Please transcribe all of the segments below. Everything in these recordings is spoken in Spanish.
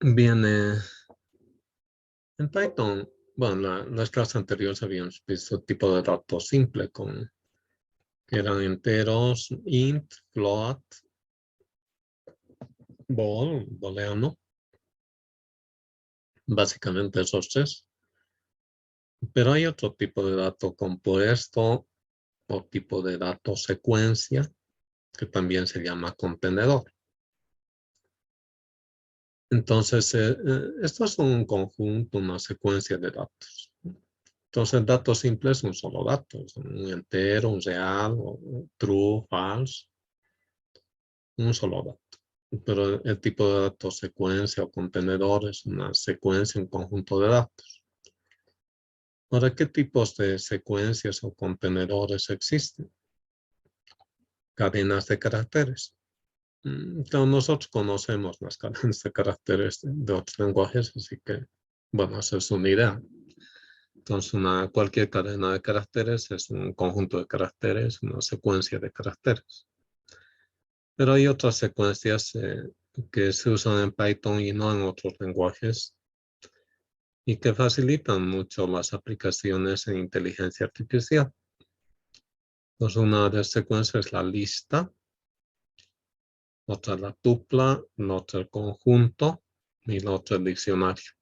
Bien, en Python, bueno, las clases anteriores habíamos visto tipo de datos simple que eran enteros, int, float, booleano, básicamente esos tres. Pero hay otro tipo de dato compuesto o tipo de dato secuencia que también se llama contenedor. Entonces, esto es un conjunto, una secuencia de datos. Entonces, el dato simple es un solo dato, es un entero, un real, o true, false, un solo dato. Pero el tipo de dato secuencia o contenedor es una secuencia, un conjunto de datos. Ahora, ¿qué tipos de secuencias o contenedores existen? Cadenas de caracteres. Entonces, nosotros conocemos las cadenas de caracteres de otros lenguajes, así que, bueno, esa es una idea. Entonces, cualquier cadena de caracteres es un conjunto de caracteres, una secuencia de caracteres. Pero hay otras secuencias que se usan en Python y no en otros lenguajes y que facilitan mucho las aplicaciones en inteligencia artificial. Entonces, una de las secuencias es la lista, otra la tupla, la otra el conjunto y la otra el diccionario.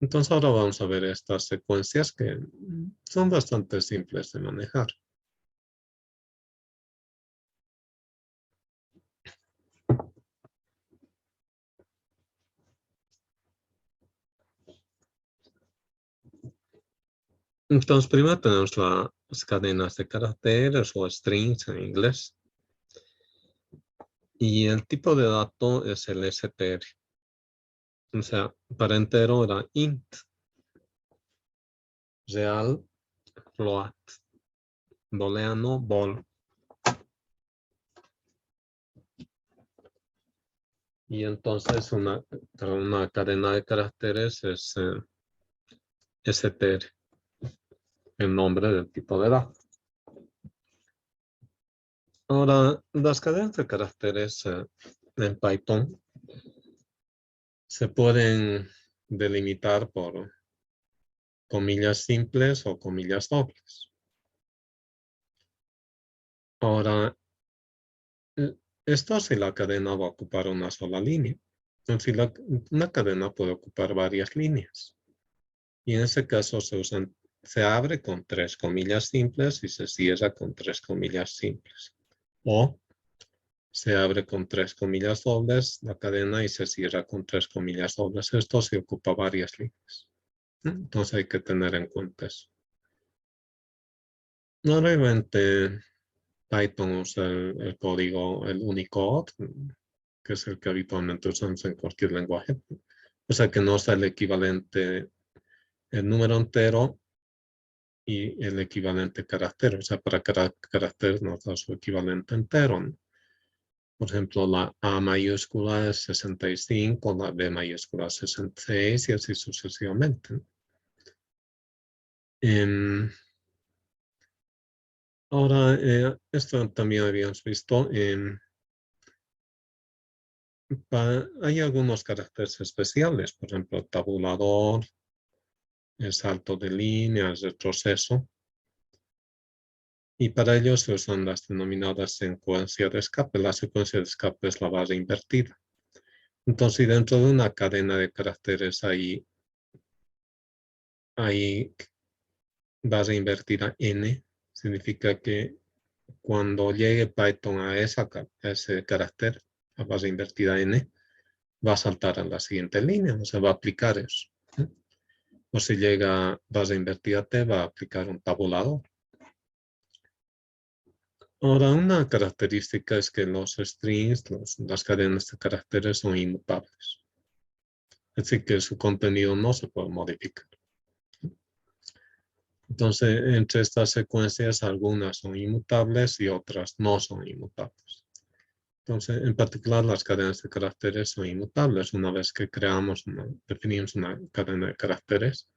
Entonces ahora vamos a ver estas secuencias que son bastante simples de manejar. Entonces primero tenemos las cadenas de caracteres o strings en inglés. Y el tipo de dato es el str. O sea, para entero era int, real, float, booleano, bool. Y entonces una cadena de caracteres es str, el nombre del tipo de dato. Ahora, las cadenas de caracteres en Python se pueden delimitar por comillas simples o comillas dobles. Ahora, esto si la cadena va a ocupar una sola línea. Si una cadena puede ocupar varias líneas. Y en ese caso se abre con 3 comillas simples y se cierra con 3 comillas simples. O se abre con 3 comillas dobles la cadena y se cierra con 3 comillas dobles. Esto se ocupa varias líneas. Entonces hay que tener en cuenta eso. Normalmente Python usa el código, el Unicode, que es el que habitualmente usamos en cualquier lenguaje. O sea que no usa el equivalente, el número entero y el equivalente carácter. O sea, para cada carácter nos da su equivalente entero, ¿no? Por ejemplo, la A mayúscula es 65, la B mayúscula es 66 y así sucesivamente. Ahora, esto también habíamos visto. Hay algunos caracteres especiales, por ejemplo, tabulador, el salto de línea, el retroceso. Y para ello se usan las denominadas secuencias de escape. La secuencia de escape es la barra invertida. Entonces, dentro de una cadena de caracteres hay barra invertida n. Significa que cuando llegue Python a ese carácter, a barra invertida n, va a saltar a la siguiente línea, o sea, va a aplicar eso. O si llega barra invertida t, va a aplicar un tabulador. Ahora, una característica es que los strings, las cadenas de caracteres son inmutables. Es decir, que su contenido no se puede modificar. Entonces, entre estas secuencias, algunas son inmutables y otras no son inmutables. Entonces, en particular, las cadenas de caracteres son inmutables. Una vez que definimos una cadena de caracteres,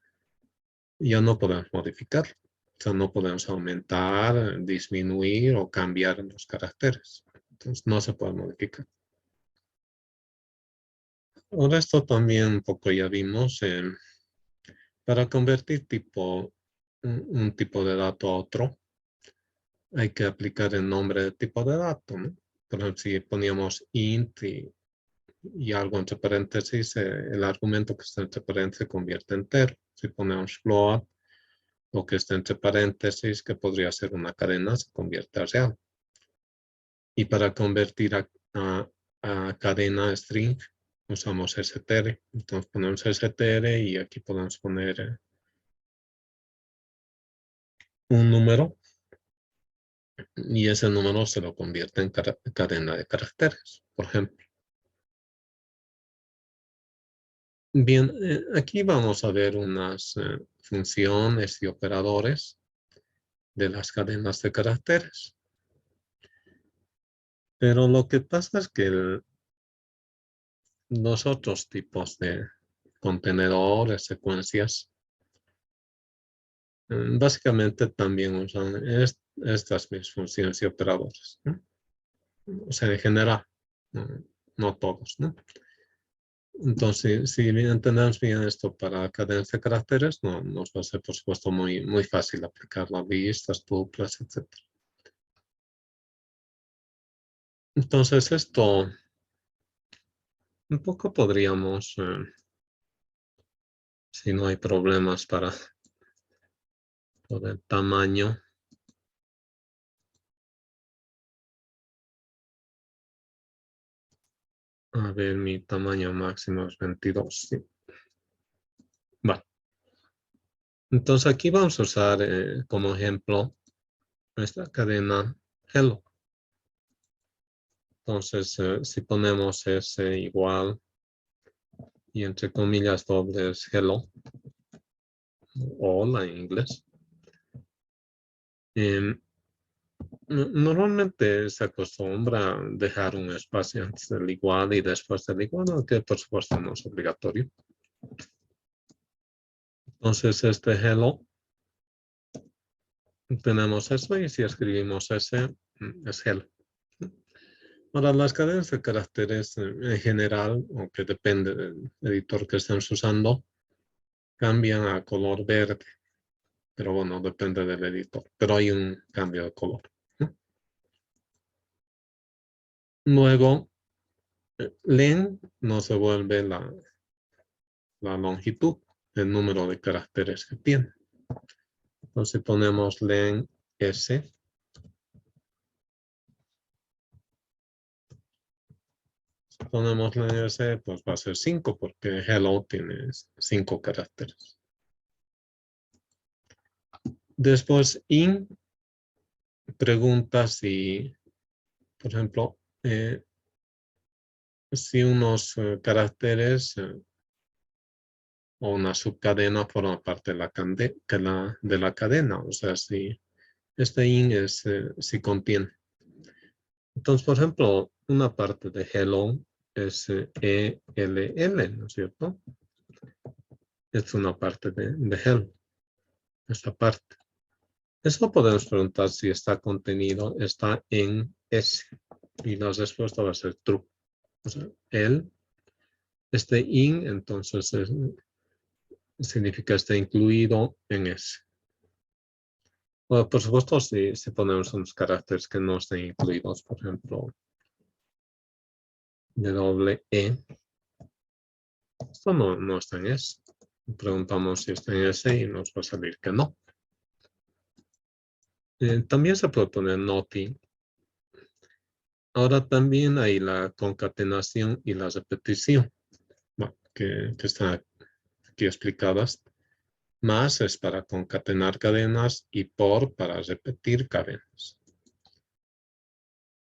ya no podemos modificar. O sea, no podemos aumentar, disminuir o cambiar los caracteres. Entonces, no se puede modificar. Ahora esto también un poco ya vimos. Para convertir un tipo de dato a otro, hay que aplicar el nombre del tipo de dato, ¿no? Por ejemplo, si poníamos int y algo entre paréntesis, el argumento que está entre paréntesis se convierte en entero. Si ponemos float, lo que está entre paréntesis, que podría ser una cadena, se convierte a real. Y para convertir a cadena string, usamos str. Entonces ponemos str y aquí podemos poner un número y ese número se lo convierte en cadena de caracteres, por ejemplo. Bien, aquí vamos a ver unas funciones y operadores de las cadenas de caracteres. Pero lo que pasa es que los otros tipos de contenedores, secuencias, básicamente también usan estas mismas funciones y operadores, ¿no? O sea, en general, no, no todos, ¿no? Entonces, si bien entendemos bien esto para cadenas de caracteres, no nos va a ser, por supuesto, muy fácil aplicar las listas, tuplas, etc. Entonces, esto un poco podríamos, si no hay problemas para por el tamaño, a ver, mi tamaño máximo es 22. Sí. Vale. Entonces, aquí vamos a usar como ejemplo esta cadena hello. Entonces, si ponemos s igual y entre comillas dobles hello, hola en inglés. Normalmente se acostumbra dejar un espacio antes del igual y después del igual, aunque por supuesto no es obligatorio. Entonces, este hello, tenemos eso y si escribimos ese, es hello. Ahora, las cadenas de caracteres en general, aunque depende del editor que estén usando, cambian a color verde. Pero bueno, depende del editor. Pero hay un cambio de color, ¿no? Luego, len nos devuelve la longitud, el número de caracteres que tiene. Entonces ponemos len s. Si ponemos len s, pues va a ser 5 porque hello tiene 5 caracteres. Después in pregunta si, por ejemplo, si unos caracteres o una subcadena forma parte de la cadena. O sea, si este in es si contiene. Entonces, por ejemplo, una parte de hello es ELL, ¿no es cierto? Es una parte de hello, esta parte. Eso podemos preguntar si está contenido, está en S. Y la respuesta va a ser true. O sea, este in, entonces significa está incluido en S. Bueno, por supuesto, si ponemos unos caracteres que no estén incluidos, por ejemplo, de doble E, esto no está en S. Preguntamos si está en S y nos va a salir que no. También se puede poner noti. Ahora también hay la concatenación y la repetición, bueno, que están aquí explicadas. Más es para concatenar cadenas y por para repetir cadenas.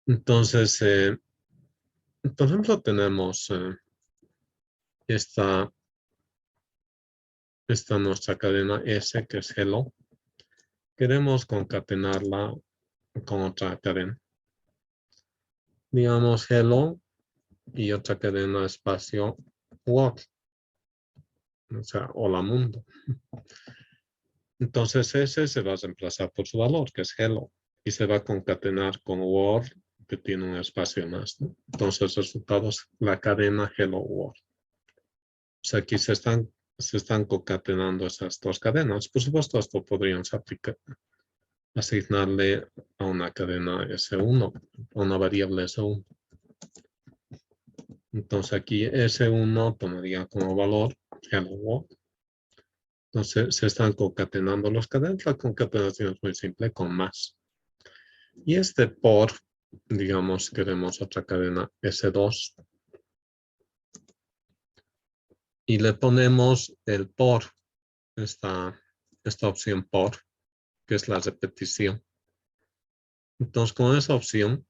Entonces, por ejemplo, tenemos esta nuestra cadena S, que es hello. Queremos concatenarla con otra cadena. Digamos hello y otra cadena espacio world. O sea, hola mundo. Entonces ese se va a reemplazar por su valor, que es hello. Y se va a concatenar con world, que tiene un espacio más, ¿no? Entonces el resultado es la cadena hello world. sea, aquí se están concatenando esas dos cadenas. Por supuesto, esto podríamos asignarle a una cadena S1, a una variable S1. Entonces aquí S1 tomaría como valor hello world. Entonces se están concatenando los cadenas. La concatenación es muy simple con más. Y este por, digamos, queremos otra cadena S2. Y le ponemos el por, esta opción por, que es la repetición. Entonces con esa opción,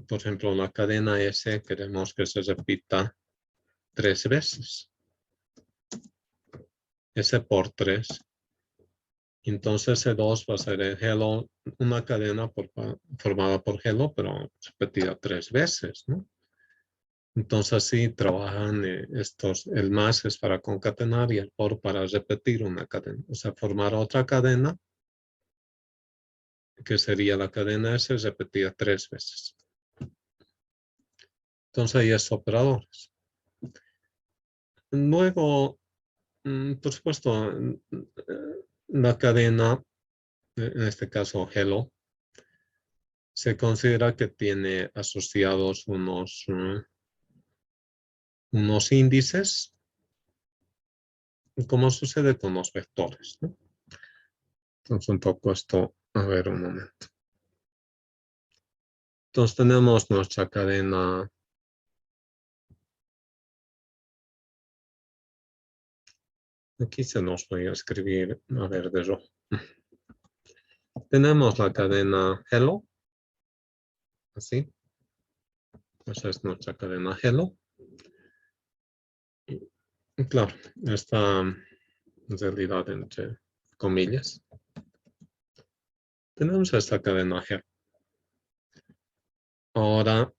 por ejemplo, la cadena S queremos que se repita 3 veces. S por 3. Entonces C2 va a ser el hello, una cadena formada por hello, pero repetida 3 veces, ¿no? Entonces así trabajan estos, el más es para concatenar y el por para repetir una cadena. O sea, formar otra cadena, que sería la cadena S repetida 3 veces. Entonces ahí es operadores. Luego, por supuesto, la cadena, en este caso hello, se considera que tiene asociados unos índices, como sucede con los vectores, ¿no? Entonces un poco esto, a ver un momento. Entonces tenemos nuestra cadena. Aquí se nos voy a escribir, a ver, de rojo. Tenemos la cadena hello, así. Esa es nuestra cadena hello. Y claro, esta en realidad entre comillas. Tenemos esta cadena hello. Ahora,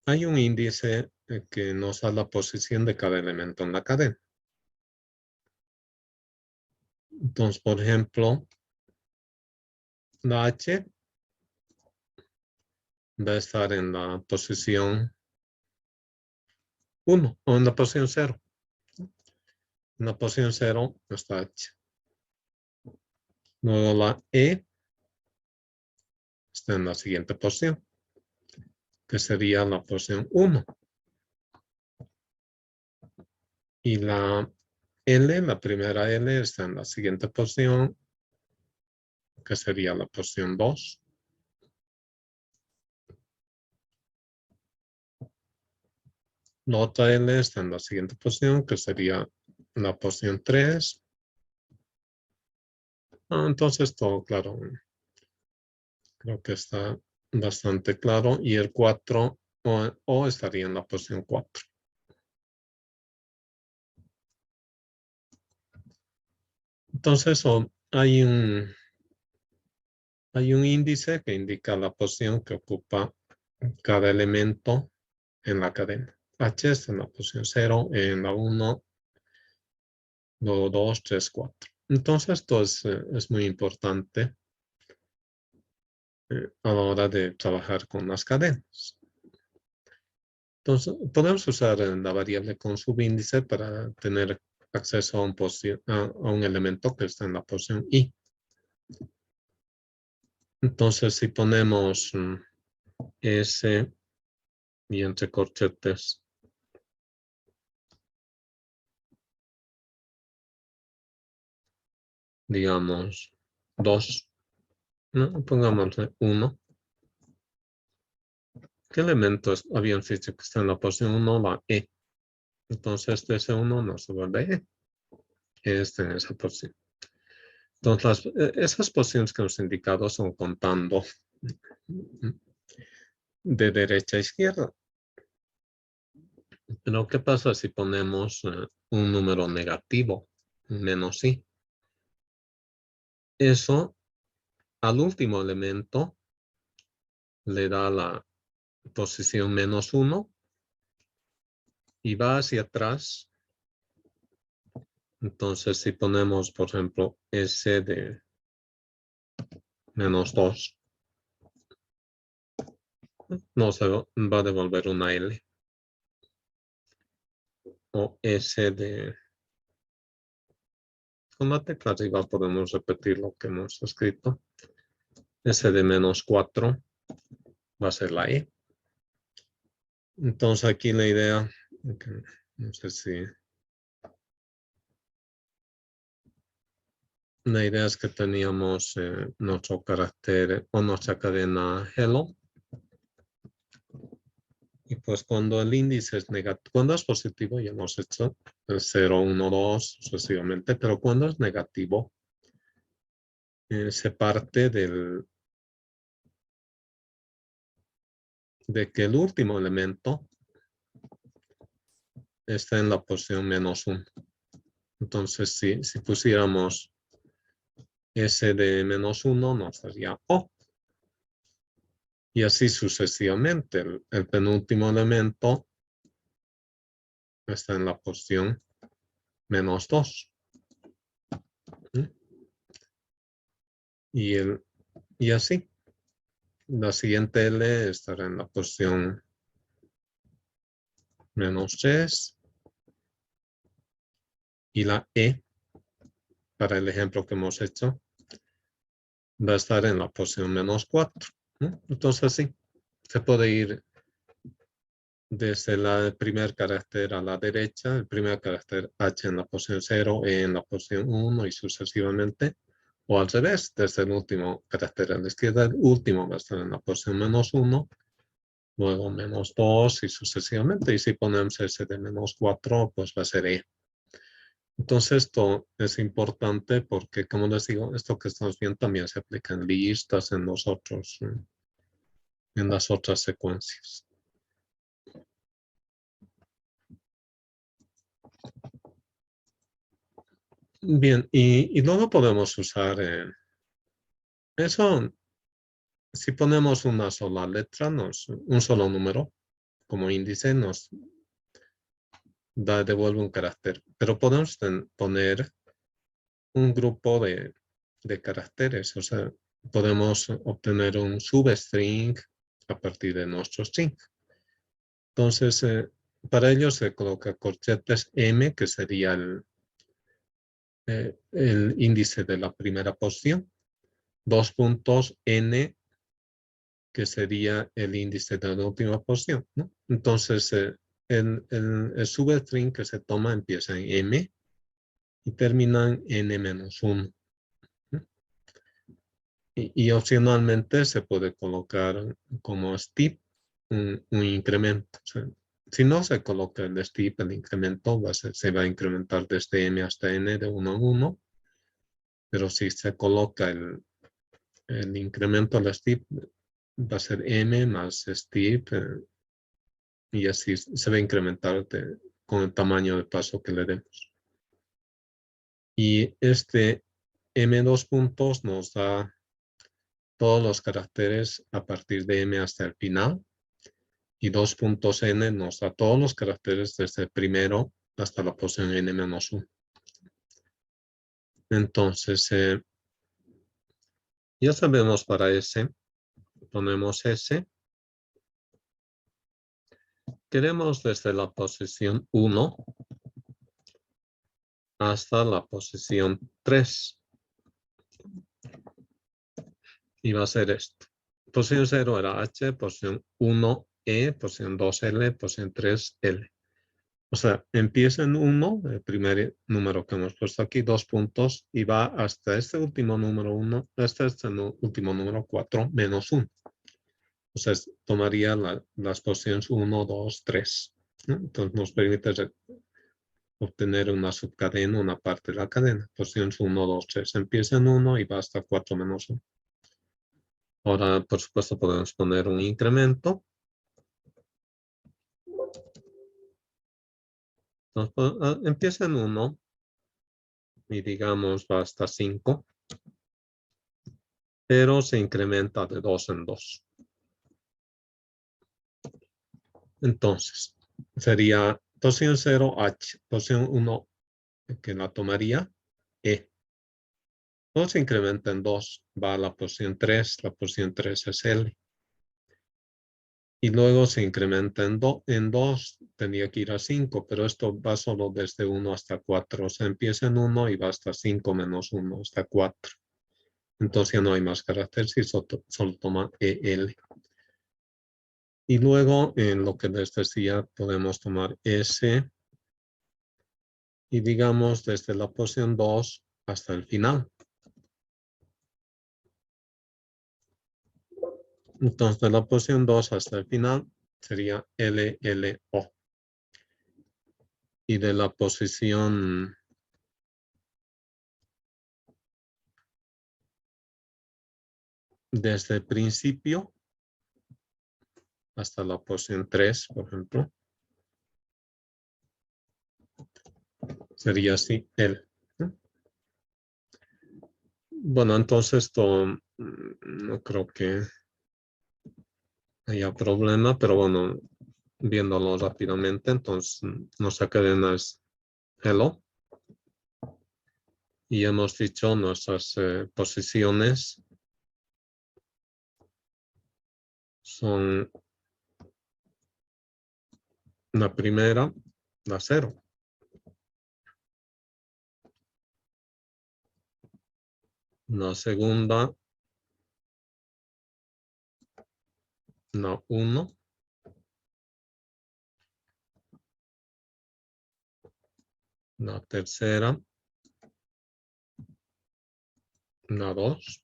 hay un índice que nos da la posición de cada elemento en la cadena. Entonces, por ejemplo, la H va a estar en la posición 1 o en la posición 0. En la posición 0 está H. Luego la E está en la siguiente posición, que sería la posición 1. Y la L, la primera L, está en la siguiente posición, que sería la posición 2. La otra L está en la siguiente posición, que sería la posición 3. Entonces todo claro. Creo que está bastante claro. Y el 4 o estaría en la posición 4. Entonces hay un índice que indica la posición que ocupa cada elemento en la cadena. H está en la posición 0, en la 1, 2, 3, 4. Entonces esto es muy importante a la hora de trabajar con las cadenas. Entonces podemos usar la variable con subíndice para tener acceso a un elemento que está en la posición I. Entonces si ponemos S y entre corchetes digamos 2, ¿no? Pongámosle 1. ¿Qué elementos habían dicho que está en la posición 1? La E. Entonces de ese 1 no se vuelve E. Está en esa posición. Entonces esas posiciones que hemos indicado son contando de derecha a izquierda. Pero ¿qué pasa si ponemos un número negativo, menos I? Eso al último elemento le da la posición menos 1 y va hacia atrás. Entonces si ponemos, por ejemplo, S de menos 2, nos va a devolver una L. o S de... Con la tecla arriba podemos repetir lo que hemos escrito. S de menos 4 va a ser la E. Entonces aquí la idea, no sé si... La idea es que teníamos nuestro carácter o nuestra cadena hello. Y pues cuando el índice es negativo, cuando es positivo ya hemos hecho el 0, 1, 2 sucesivamente, pero cuando es negativo se parte de que el último elemento está en la posición menos 1. Entonces si pusiéramos S de menos 1 nos daría O. Y así sucesivamente. El penúltimo elemento está en la posición menos 2. Y así. La siguiente L estará en la posición menos 3. Y la E, para el ejemplo que hemos hecho, va a estar en la posición menos 4. Entonces sí, se puede ir desde el primer carácter a la derecha, el primer carácter H en la posición 0, E en la posición 1 y sucesivamente. O al revés, desde el último carácter a la izquierda, el último va a estar en la posición menos 1, luego menos 2 y sucesivamente. Y si ponemos S de menos 4, pues va a ser E. Entonces esto es importante porque, como les digo, esto que estamos viendo también se aplica en listas, en las otras secuencias. Bien, y luego podemos usar eso, si ponemos una sola letra, un solo número como índice, nos devuelve un carácter. Pero podemos poner un grupo de caracteres, o sea, podemos obtener un substring a partir de nuestro string. Entonces, para ello se coloca corchetes M, que sería el índice de la primera posición, 2 puntos N, que sería el índice de la última posición, ¿no? Entonces, el substring que se toma empieza en M y termina en N-1. Y opcionalmente se puede colocar como steep un incremento. O sea, si no se coloca el steep, el incremento se va a incrementar desde M hasta N de 1 en 1. Pero si se coloca el incremento al steep, va a ser M más steep y así se va a incrementar con el tamaño de paso que le demos. Y este M2 puntos nos da todos los caracteres a partir de M hasta el final. Y 2 puntos N nos da todos los caracteres desde el primero hasta la posición N-1. Entonces, ya sabemos para S, ponemos S. Queremos desde la posición 1 hasta la posición 3. Y va a ser esto. Posición 0 era H, posición 1 E, posición 2 L, posición 3 L. O sea, empieza en 1, el primer número que hemos puesto aquí, 2 puntos, y va hasta este último número 1, hasta este último número 4, menos 1. O sea, tomaría las posiciones 1, 2, 3. ¿No? Entonces nos permite obtener una subcadena, una parte de la cadena. Posiciones 1, 2, 3. Empieza en 1 y va hasta 4 menos 1. Ahora, por supuesto, podemos poner un incremento. Entonces, empieza en 1 y digamos va hasta 5, pero se incrementa de 2 en 2. Entonces, sería posición 0, H, posición 1, que la tomaría, E. Todo se incrementa en 2, va a la posición 3 es L. Y luego se incrementa en 2, tendría que ir a 5, pero esto va solo desde 1 hasta 4. O sea, empieza en 1 y va hasta 5 menos 1, hasta 4. Entonces ya no hay más caracteres y solo toma EL. Y luego, en lo que les decía, podemos tomar S y digamos desde la posición 2 hasta el final. Entonces, de la posición 2 hasta el final sería LLO. Y de la posición desde el principio hasta la posición 3, por ejemplo, sería así L. Bueno, entonces esto no creo que haya problema, pero bueno, viéndolo rápidamente, entonces nuestra cadena es hello y hemos dicho nuestras posiciones son la primera, la 0, la segunda, la 1, la tercera, la 2,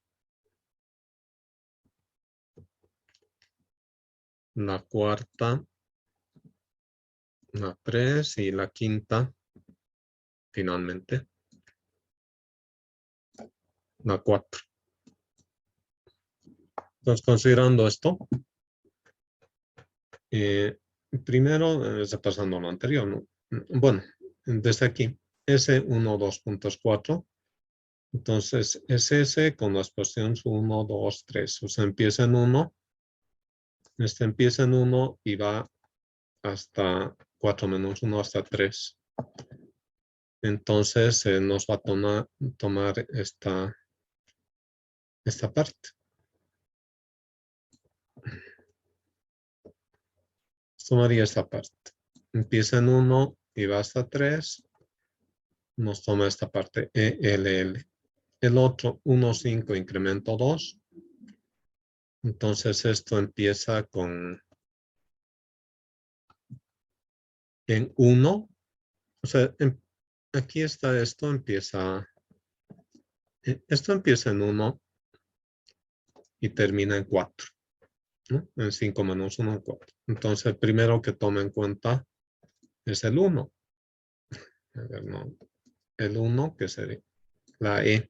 la cuarta, la 3 y la quinta, finalmente, la 4. Entonces, considerando esto, primero está pasando lo anterior, ¿no? Bueno, desde aquí, S1, 2.4. Entonces, es S con las posiciones 1, 2, 3. O sea, empieza en 1, este empieza en 1 y va hasta 4 menos 1 hasta 3. Entonces, nos va a tomar esta parte. Tomaría esta parte. Empieza en 1 y va hasta 3. Nos toma esta parte ELL. El otro 1, 5, incremento 2. Entonces esto empieza en 1. O sea, aquí está esto, esto empieza en 1 y termina en 4. ¿No? En 5 menos 1, 4. Entonces el primero que toma en cuenta es el 1. A ver, no. El 1 que sería la E.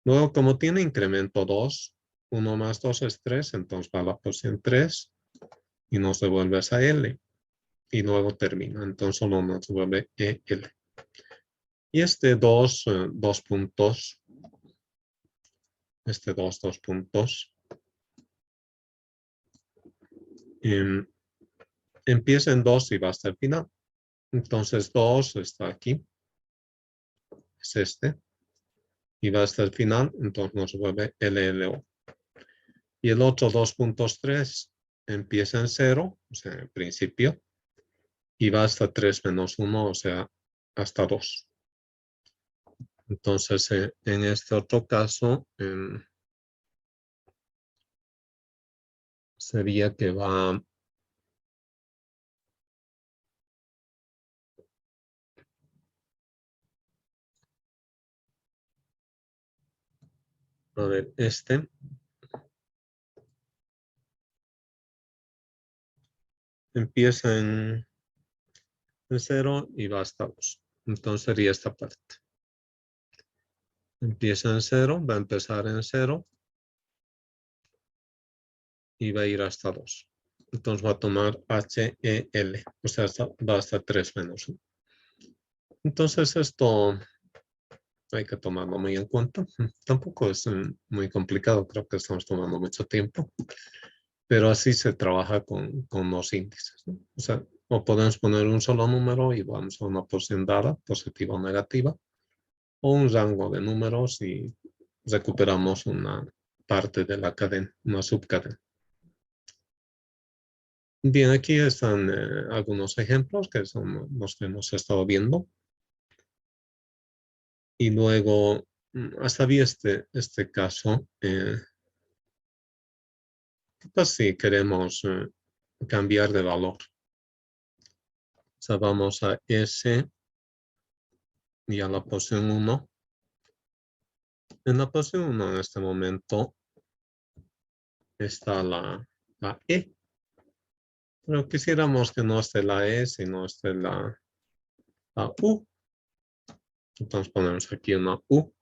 Luego, como tiene incremento 2, 1 más 2 es 3, entonces va a la posición 3 y nos devuelve esa L. Y luego termina, entonces solo nos devuelve EL. Y este 2, 2 puntos, este 2, 2 puntos, empieza en 2 y va hasta el final. Entonces 2 está aquí, es este, y va hasta el final, entonces nos vuelve LLO. Y el otro 2.3 empieza en 0, o sea, en principio, y va hasta 3 menos 1, o sea, hasta 2. Entonces, en este otro caso, sería que va a ver, este empieza en 0 y va hasta 2. Entonces sería esta parte. Empieza en 0, va a empezar en 0 y va a ir hasta 2. Entonces va a tomar HEL, o sea, va hasta 3 menos 1. Entonces esto hay que tomarlo muy en cuenta. Tampoco es muy complicado, creo que estamos tomando mucho tiempo, pero así se trabaja con los índices, ¿no? O sea, o podemos poner un solo número y vamos a una posición dada, positiva o negativa, o un rango de números y recuperamos una parte de la cadena, una subcadena. Bien, aquí están algunos ejemplos que son los que hemos estado viendo. Y luego, hasta vi este caso. Pues si queremos cambiar de valor. O sea, vamos a S y a la posición 1. En la posición 1 en este momento está la E. Pero quisiéramos que no esté la E, sino esté la U. Entonces ponemos aquí una U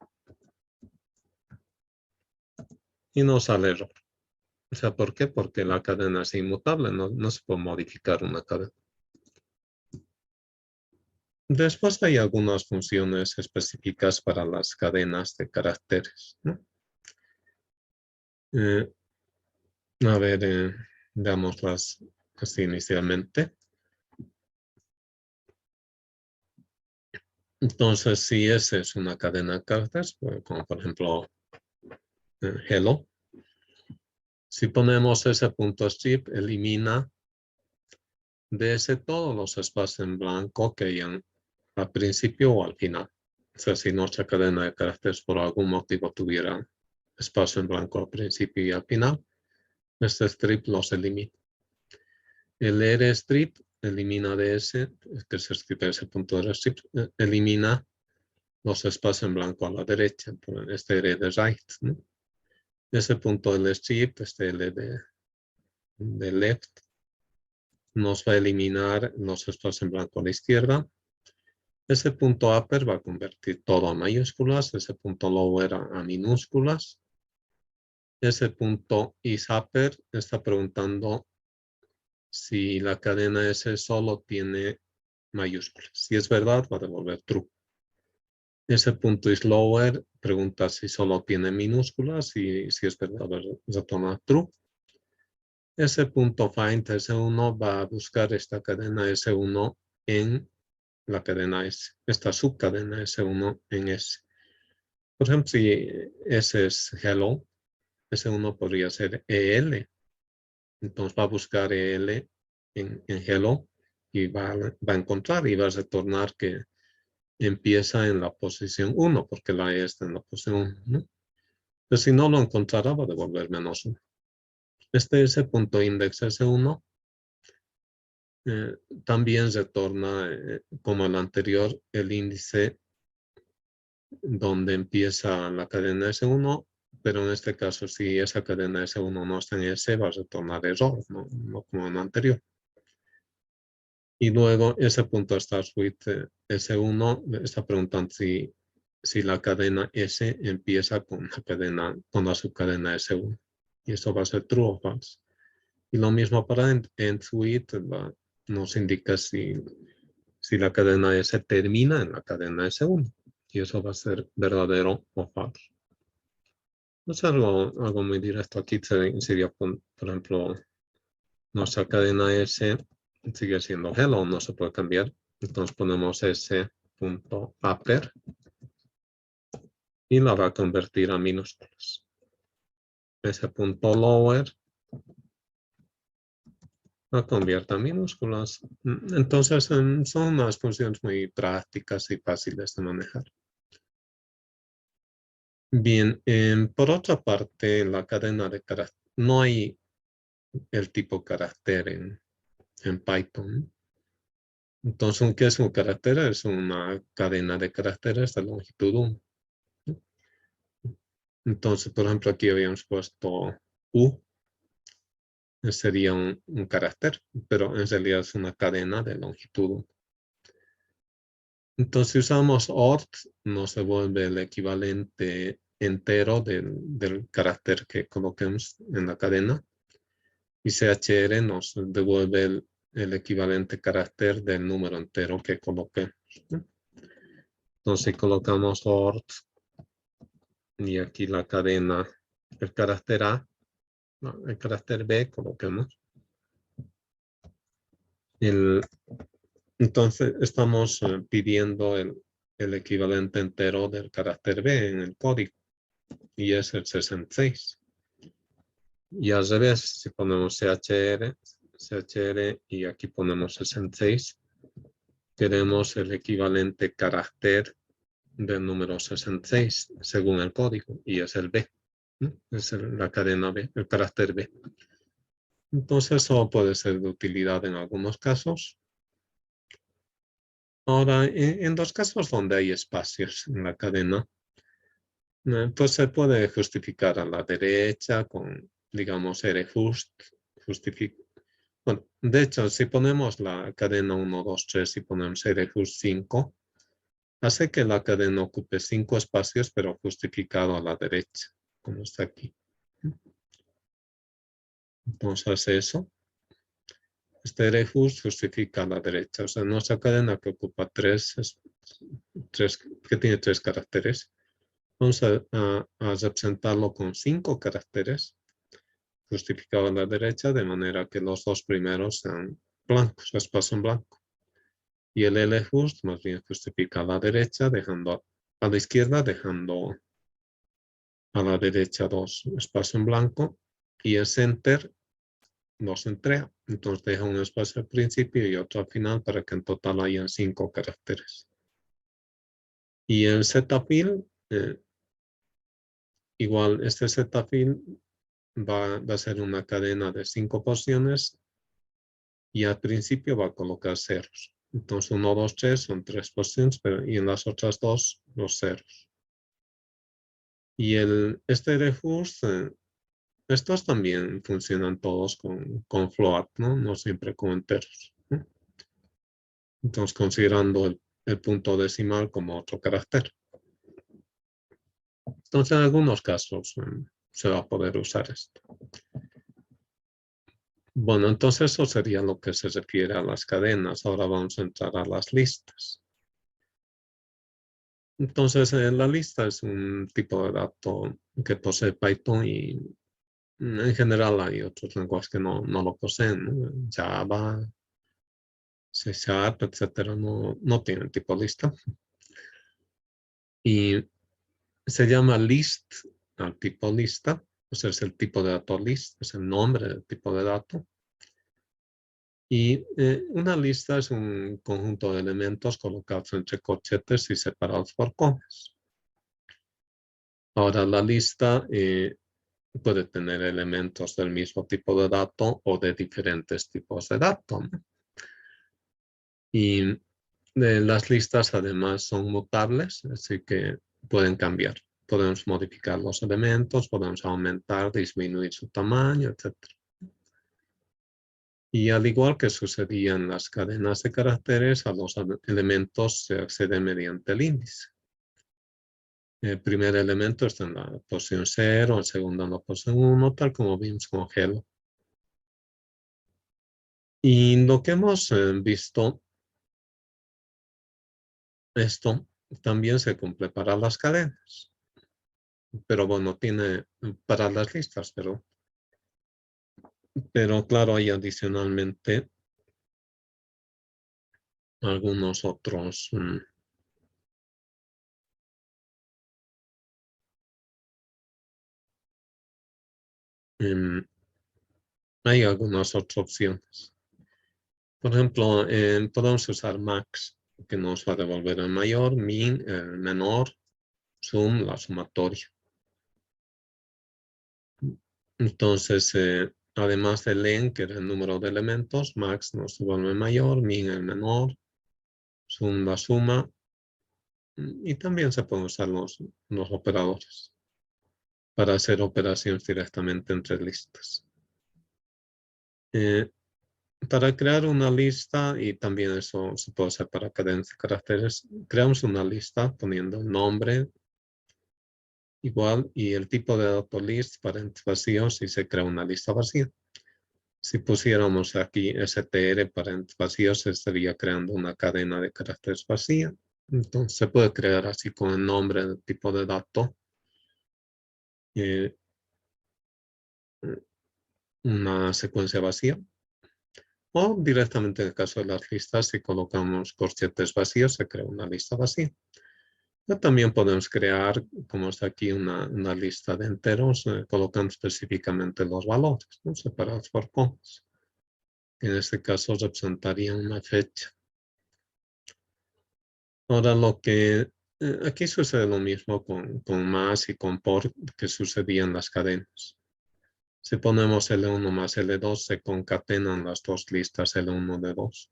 y nos sale error. O sea, ¿por qué? Porque la cadena es inmutable, no se puede modificar una cadena. Después hay algunas funciones específicas para las cadenas de caracteres, ¿no? A ver, veámoslas así inicialmente. Entonces, si esa es una cadena de caracteres, pues, como por ejemplo hello, si ponemos ese punto strip, elimina de ese todos los espacios en blanco que hayan al principio o al final. O sea, si nuestra cadena de caracteres por algún motivo tuviera espacio en blanco al principio y al final, este strip los elimina. El R-strip elimina de ese, que es el strip ese punto R-strip, elimina los espacios en blanco a la derecha, por este R de right, ¿no? Ese punto L-strip, este L de left, nos va a eliminar los espacios en blanco a la izquierda. Ese punto upper va a convertir todo a mayúsculas, ese punto lower a minúsculas. Ese punto isUpper está preguntando si la cadena S solo tiene mayúsculas. Si es verdad, va a devolver true. Ese punto isLower pregunta si solo tiene minúsculas y si es verdad, retorna true. Ese punto find S1 va a buscar esta cadena S1 en la cadena S, esta subcadena S1 en S. Por ejemplo, si S es hello, S1 podría ser EL. Entonces va a buscar EL en hello y va a encontrar y va a retornar que empieza en la posición 1, porque la E está en la posición 1, ¿no? Pero si no lo encontrará, va a devolver -1. Este punto index S1 también retorna, como el anterior, el índice donde empieza la cadena S1, pero en este caso, si esa cadena S1 no está en S, va a retornar error, no como en el anterior. Y luego ese punto start with S1 está preguntando si la cadena S empieza con la subcadena S1. Y esto va a ser true o false. Y lo mismo para end with, nos indica si la cadena S termina en la cadena S1. Y eso va a ser verdadero o falso. Es algo muy directo. Aquí sería, por ejemplo, nuestra cadena S sigue siendo hello, no se puede cambiar. Entonces ponemos S.upper y la va a convertir a minúsculas. S.lower la convierte a minúsculas. Entonces son unas funciones muy prácticas y fáciles de manejar. Bien, por otra parte, la cadena de carácter, no hay el tipo carácter en Python. Entonces, ¿qué es un carácter? Es una cadena de caracteres de longitud 1. Entonces, por ejemplo, aquí habíamos puesto U, sería un carácter, pero en realidad es una cadena de longitud 1. Entonces, si usamos ORT, nos devuelve el equivalente entero del carácter que coloquemos en la cadena. Y CHR nos devuelve el equivalente carácter del número entero que coloquemos. Entonces, si colocamos ORT y aquí la cadena, el carácter A, no, el carácter B, coloquemos. Entonces, estamos pidiendo el equivalente entero del carácter B en el código, y es el 66. Y al revés, si ponemos CHR, CHR y aquí ponemos 66. Queremos el equivalente carácter del número 66 según el código y es el B. Es la cadena B, el carácter B. Entonces eso puede ser de utilidad en algunos casos. Ahora, en los casos donde hay espacios en la cadena, pues se puede justificar a la derecha con, digamos, rjust. Bueno, de hecho, si ponemos la cadena 1, 2, 3 y ponemos rjust 5, hace que la cadena ocupe 5 espacios, pero justificado a la derecha, como está aquí. Entonces hace eso. Este rjust justifica a la derecha. O sea, nuestra cadena que ocupa que tiene 3 caracteres, vamos a representarlo con 5 caracteres justificado a la derecha, de manera que los 2 primeros sean blancos, espacio en blanco. Y el ljust más bien justifica a la derecha, dejando a la izquierda, dejando a la derecha 2 espacio en blanco. Y el center los entrega. Entonces deja un espacio al principio y otro al final para que en total hayan 5 caracteres. Y el zfill, igual este zfill va a ser una cadena de 5 posiciones y al principio va a colocar ceros. Entonces 1, 2, 3 son 3 posiciones, y en las otras 2 los ceros. Y este rjust, estos también funcionan todos con float, ¿no? No siempre con enteros, ¿no? Entonces considerando el punto decimal como otro carácter. Entonces en algunos casos se va a poder usar esto. Bueno, entonces eso sería lo que se refiere a las cadenas. Ahora vamos a entrar a las listas. Entonces, la lista es un tipo de dato que posee Python y en general hay otros lenguajes que no lo poseen, ¿no? Java, C Sharp, etcétera, no tienen tipo lista. Y se llama list al tipo lista, o sea, es el tipo de dato list, es el nombre del tipo de dato. Y una lista es un conjunto de elementos colocados entre corchetes y separados por comas. Ahora, la lista puede tener elementos del mismo tipo de dato o de diferentes tipos de dato, ¿no? Y las listas además son mutables, así que pueden cambiar. Podemos modificar los elementos, podemos aumentar, disminuir su tamaño, etc. Y al igual que sucedía en las cadenas de caracteres, a los elementos se accede mediante el índice. El primer elemento está en la posición 0, el segundo en la posición 1, tal como vimos con Hello. Y lo que hemos visto, esto también se cumple para las cadenas. Pero bueno, tiene para las listas, pero claro, hay adicionalmente algunos otros hay algunas otras opciones. Por ejemplo, podemos usar max, que nos va a devolver el mayor, min, el menor, sum, la sumatoria. Entonces, además de len, que era el número de elementos, max nos devuelve el mayor, min el menor, sum la suma, y también se pueden usar los operadores para hacer operaciones directamente entre listas. Para crear una lista, y también eso se puede hacer para cadenas de caracteres, creamos una lista poniendo el nombre igual y el tipo de dato list, paréntesis vacíos, y se crea una lista vacía. Si pusiéramos aquí str paréntesis vacíos, se estaría creando una cadena de caracteres vacía. Entonces se puede crear así con el nombre del tipo de dato una secuencia vacía. O directamente en el caso de las listas, si colocamos corchetes vacíos, se crea una lista vacía. Pero también podemos crear, como está aquí, una lista de enteros, colocando específicamente los valores, ¿no? Separados por comas. que en este caso representaría una fecha. Ahora aquí sucede lo mismo con más y con por que sucedía en las cadenas. Si ponemos L1 más L2, se concatenan las dos listas L1 de 2.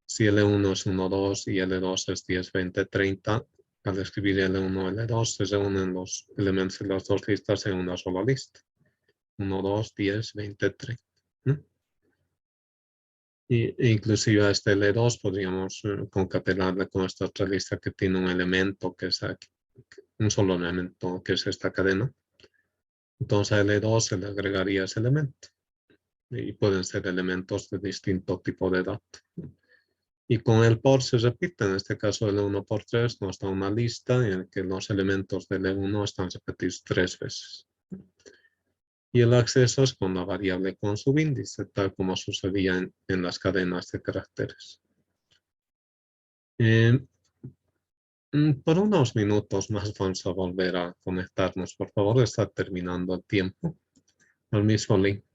Si L1 es 1, 2 y L2 es 10, 20, 30, al escribir L1, L2 se reúnen los elementos de las dos listas en una sola lista. 1, 2, 10, 20, 30. Inclusive a este L2 podríamos concatenarle con esta otra lista que tiene un elemento que es aquí, un solo elemento que es esta cadena. Entonces a L2 se le agregaría ese elemento. Y pueden ser elementos de distinto tipo de dato. Y con el por se repite, en este caso L1 por 3 nos da una lista en la que los elementos de L1 están repetidos 3 veces. Y el acceso es con la variable con subíndice, tal como sucedía en las cadenas de caracteres. Por unos minutos más vamos a volver a conectarnos. Por favor, está terminando el tiempo. Al mismo link.